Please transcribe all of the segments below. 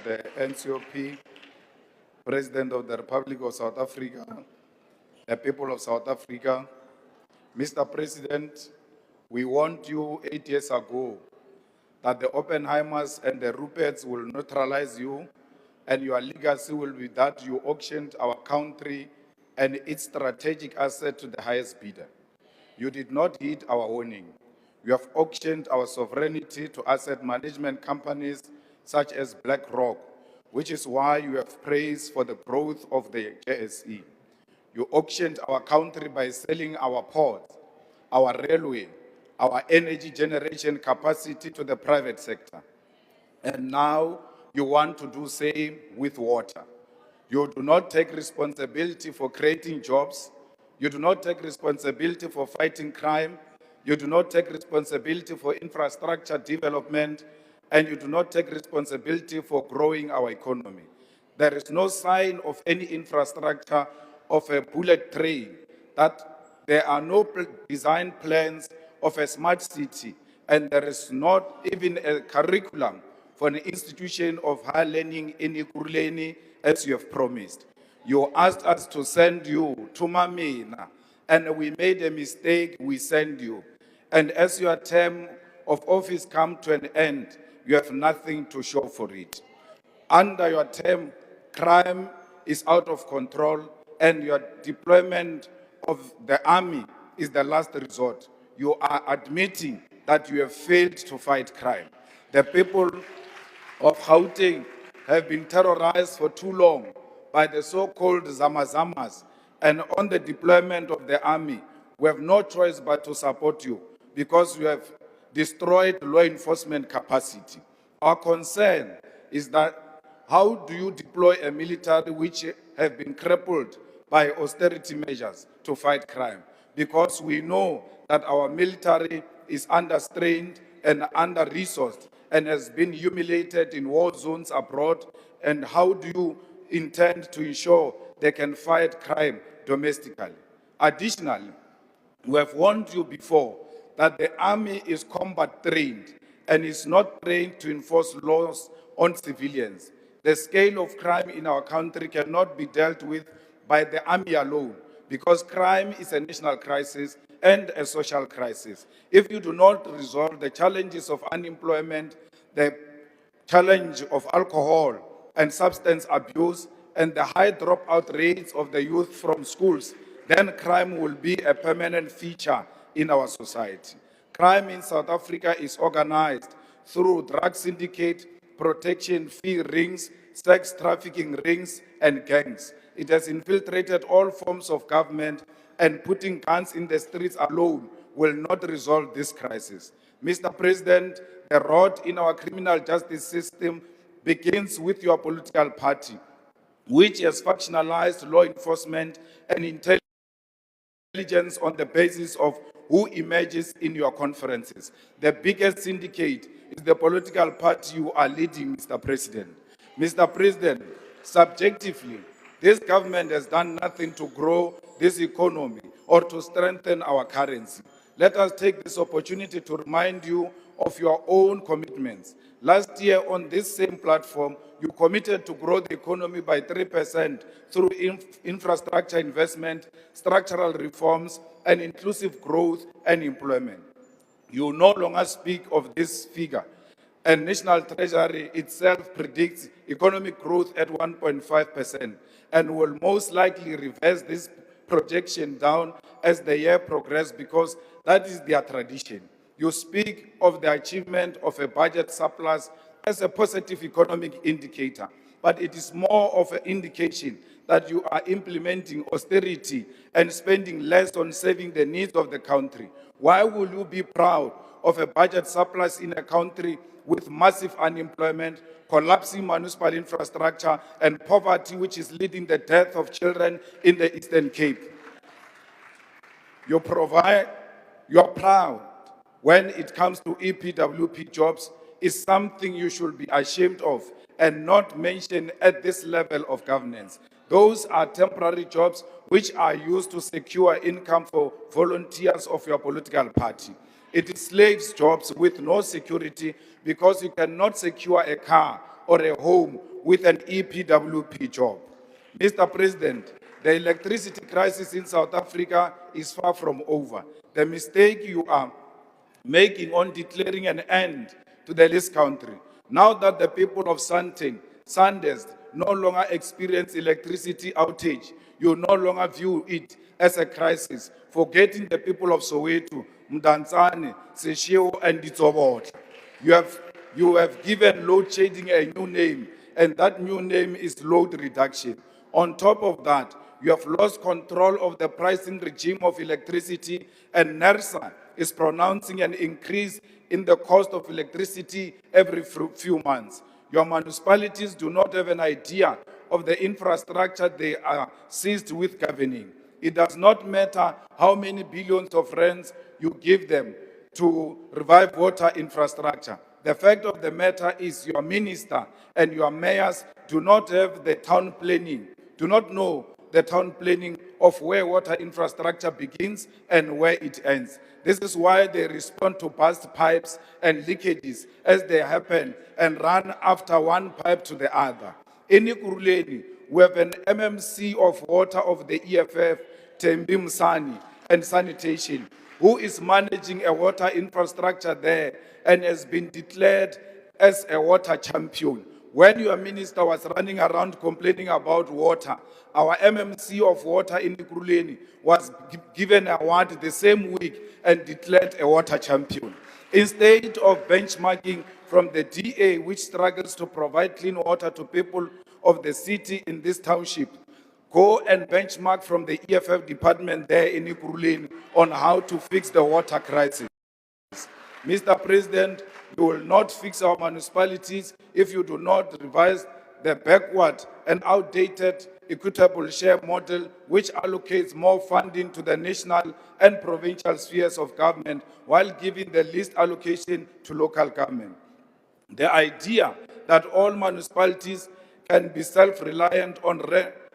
the NCOP, President of the Republic of South Africa, the people of South Africa. Mr. President, we warned you 8 years ago that the Oppenheimers and the Ruperts will neutralize you, and your legacy will be that you auctioned our country and its strategic asset to the highest bidder. You did not heed our warning. You have auctioned our sovereignty to asset management companies such as BlackRock, which is why you have praised for the growth of the JSE. You auctioned our country by selling our ports, our railway, our energy generation capacity to the private sector. And now you want to do same with water. You do not take responsibility for creating jobs. You do not take responsibility for fighting crime. You do not take responsibility for infrastructure development. And you do not take responsibility for growing our economy. There is no sign of any infrastructure of a bullet train, that there are no design plans of a smart city, and there is not even a curriculum for an institution of higher learning in Ekurhuleni as you have promised. You asked us to send you to Mamina, and we made a mistake, we send you. And as your term of office come to an end, you have nothing to show for it. Under your term, crime is out of control, and your deployment of the army is the last resort. You are admitting that you have failed to fight crime. The people of Gauteng have been terrorized for too long by the so-called Zamazamas, and on the deployment of the army, we have no choice but to support you because you have destroyed law enforcement capacity. Our concern is that how do you deploy a military which have been crippled by austerity measures to fight crime? Because we know that our military is understrained and under-resourced and has been humiliated in war zones abroad. And how do you intend to ensure they can fight crime domestically? Additionally, we have warned you before that the army is combat trained and is not trained to enforce laws on civilians. The scale of crime in our country cannot be dealt with by the army alone, because crime is a national crisis and a social crisis. If you do not resolve the challenges of unemployment, the challenge of alcohol and substance abuse, and the high dropout rates of the youth from schools, then crime will be a permanent feature in our society. Crime in South Africa is organized through drug syndicate, protection fee rings, sex trafficking rings, and gangs. It has infiltrated all forms of government, and putting guns in the streets alone will not resolve this crisis. Mr. President, the rot in our criminal justice system begins with your political party, which has factionalized law enforcement and intelligence on the basis of who emerges in your conferences. The biggest syndicate is the political party you are leading, Mr. President. Mr. President, subjectively, this government has done nothing to grow this economy or to strengthen our currency. Let us take this opportunity to remind you of your own commitments. Last year on this same platform, you committed to grow the economy by 3% through infrastructure investment, structural reforms, and inclusive growth and employment. You no longer speak of this figure, and National Treasury itself predicts economic growth at 1.5% and will most likely reverse this projection down as the year progresses, because that is their tradition. You speak of the achievement of a budget surplus as a positive economic indicator, but it is more of an indication that you are implementing austerity and spending less on saving the needs of the country. Why will you be proud of a budget surplus in a country with massive unemployment, collapsing municipal infrastructure, and poverty, which is leading the death of children in the Eastern Cape? You're proud when it comes to EPWP jobs is something you should be ashamed of and not mention at this level of governance. Those are temporary jobs which are used to secure income for volunteers of your political party. It is slaves jobs with no security, because you cannot secure a car or a home with an EPWP job. Mr. President, the electricity crisis in South Africa is far from over. The mistake you are making on declaring an end to the lease country, now that the people of Sandest no longer experience electricity outage, you no longer view it as a crisis, forgetting the people of Soweto, Mdantsane, Seshego, and Ditsobotla. You have given load shedding a new name, and that new name is load reduction. On top of that, you have lost control of the pricing regime of electricity, and NERSA is pronouncing an increase in the cost of electricity every few months. Your municipalities do not have an idea of the infrastructure they are seized with governing. It does not matter how many billions of rands you give them to revive water infrastructure. The fact of the matter is your minister and your mayors do not have the town planning, do not know the town planning of where water infrastructure begins and where it ends. This is why they respond to burst pipes and leakages as they happen and run after one pipe to the other. In Ekurhuleni, we have an MMC of water of the EFF, Thembi Msani, and sanitation, who is managing a water infrastructure there and has been declared as a water champion. When your minister was running around complaining about water, our MMC of water in Ekurhuleni was given an award the same week and declared a water champion. Instead of benchmarking from the DA, which struggles to provide clean water to people of the city in this township, go and benchmark from the EFF department there in Ekurhuleni on how to fix the water crisis. Mr. President, you will not fix our municipalities if you do not revise the backward and outdated equitable share model, which allocates more funding to the national and provincial spheres of government while giving the least allocation to local government. The idea that all municipalities can be self-reliant on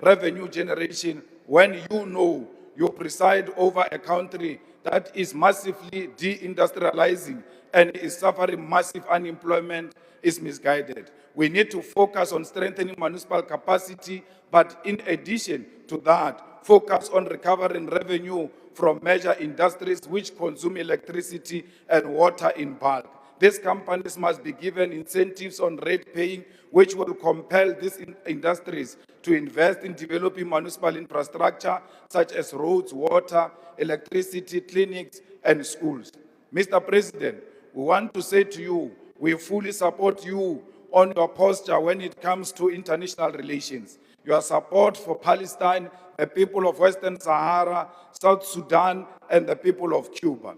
revenue generation when you know you preside over a country that is massively deindustrializing and is suffering massive unemployment is misguided. We need to focus on strengthening municipal capacity, but in addition to that, focus on recovering revenue from major industries which consume electricity and water in bulk. These companies must be given incentives on rate paying, which will compel these industries to invest in developing municipal infrastructure such as roads, water, electricity, clinics, and schools. Mr. President, we want to say to you, we fully support you on your posture when it comes to international relations. Your support for Palestine, the people of Western Sahara, South Sudan, and the people of Cuba.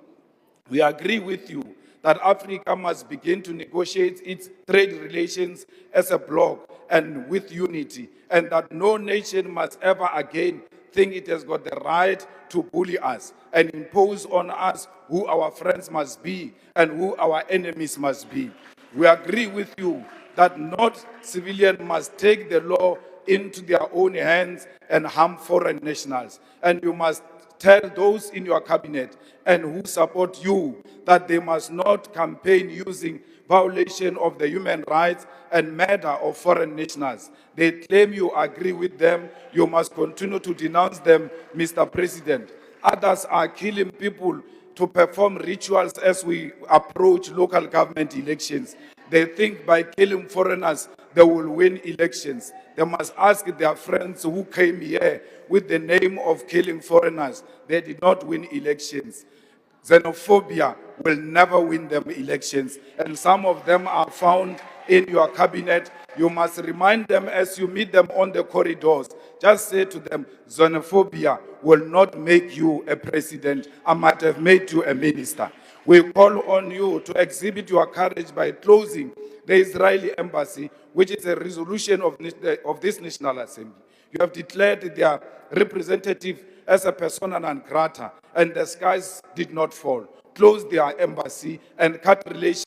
We agree with you that Africa must begin to negotiate its trade relations as a bloc and with unity, and that no nation must ever again think it has got the right to bully us and impose on us who our friends must be and who our enemies must be. We agree with you that not civilians must take the law into their own hands and harm foreign nationals. And you must tell those in your cabinet and who support you that they must not campaign using violation of the human rights and murder of foreign nationals. They claim you agree with them. You must continue to denounce them, Mr. President. Others are killing people to perform rituals as we approach local government elections. They think by killing foreigners, they will win elections. They must ask their friends who came here with the name of killing foreigners. They did not win elections. Xenophobia will never win them elections. And some of them are found in your cabinet. You must remind them as you meet them on the corridors. Just say to them, xenophobia will not make you a president. I might have made you a minister. We call on you to exhibit your courage by closing the Israeli embassy, which is a resolution of this National Assembly. You have declared their representative as a persona non grata, and the skies did not fall. Close their embassy and cut relations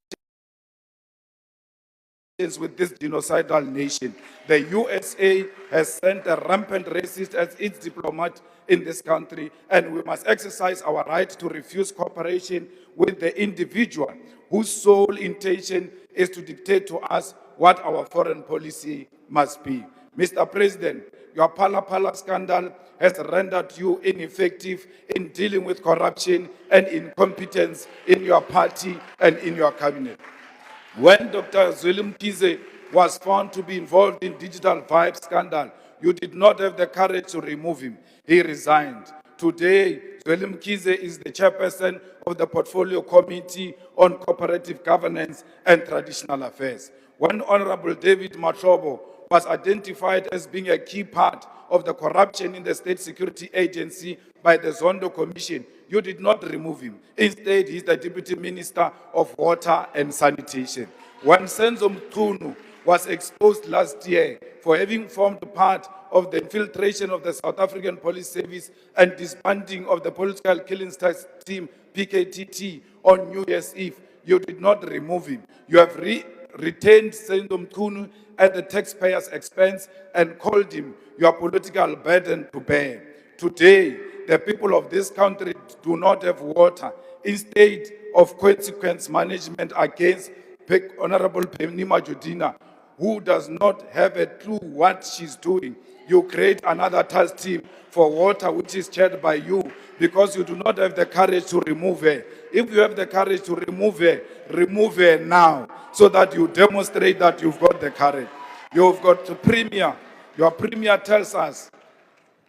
with this genocidal nation. The USA has sent a rampant racist as its diplomat in this country, and we must exercise our right to refuse cooperation with the individual whose sole intention is to dictate to us what our foreign policy must be. Mr. President, your Phala Phala scandal has rendered you ineffective in dealing with corruption and incompetence in your party and in your cabinet. When Dr. Zweli Mkhize was found to be involved in digital vibe scandal, you did not have the courage to remove him. He resigned. Today, Zweli Mkhize is the chairperson of the Portfolio Committee on Cooperative Governance and Traditional Affairs. When Honorable David Mahlobo was identified as being a key part of the corruption in the State Security Agency by the Zondo Commission, you did not remove him. Instead, he's the Deputy Minister of Water and Sanitation. When Senzo Mchunu was exposed last year for having formed part of the infiltration of the South African Police Service and disbanding of the Political Killings Task Team, PKTT, on New Year's Eve, you did not remove him. You have retained Senzo Mchunu at the taxpayer's expense and called him your political burden to bear. Today, the people of this country do not have water. Instead of consequence management against Honorable Penny Majudina, who does not have a clue what she's doing, you create another task team for water, which is chaired by you, because you do not have the courage to remove her. If you have the courage to remove her now, so that you demonstrate that you've got the courage. You've got the premier. Your premier tells us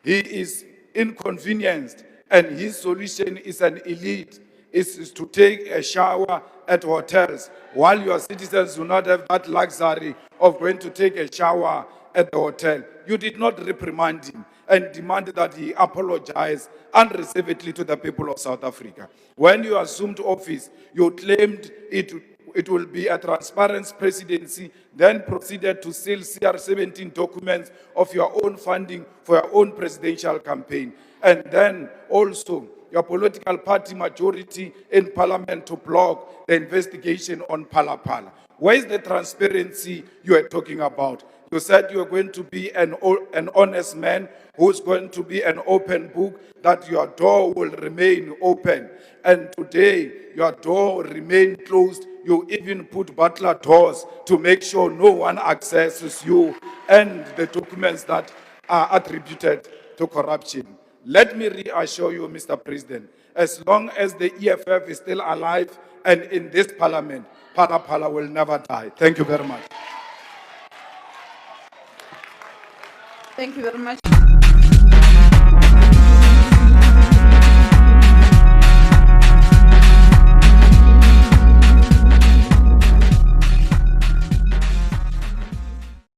he is inconvenienced and his solution is an elite, is to take a shower at hotels, while your citizens do not have that luxury of going to take a shower at the hotel. You did not reprimand him and demanded that he apologize unreservedly to the people of South Africa. When you assumed office, you claimed it will be a transparent presidency, then proceeded to seal CR17 documents of your own funding for your own presidential campaign. And then also your political party majority in parliament to block the investigation on Phala Phala. Where is the transparency you are talking about? You said you are going to be an honest man who's going to be an open book, that your door will remain open. And today, your door remain closed. You even put butler doors to make sure no one accesses you and the documents that are attributed to corruption. Let me reassure you, Mr. President, as long as the EFF is still alive and in this parliament, Phala Phala will never die. Thank you very much. Thank you very much.